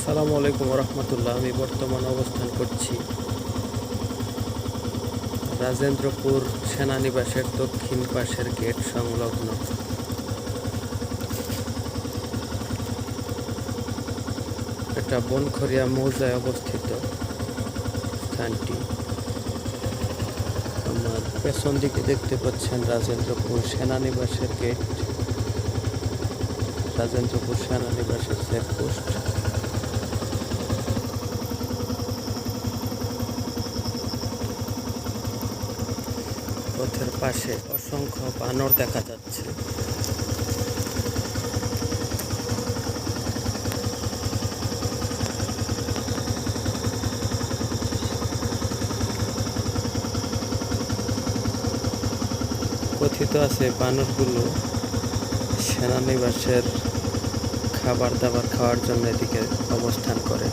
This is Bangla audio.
আসসালামু আলাইকুম রহমতুল্লাহ। আমি বর্তমান অবস্থান করছি রাজেন্দ্রপুর সেনানিবাসের দক্ষিণ পাশের গেট সংলগ্ন এটা বনখরিয়া মৌজায় অবস্থিত স্থানটি। আমার পেছন দিকে দেখতে পাচ্ছেন রাজেন্দ্রপুর সেনানিবাসের গেট, রাজেন্দ্রপুর সেনানিবাসের চেকপোস্ট। পথের পাশে অসংখ্য বানর দেখা যাচ্ছে। কথিত আছে বানরগুলো সেনানিবাসের খাবার দাবার খাওয়ার জন্য এদিকে অবস্থান করে।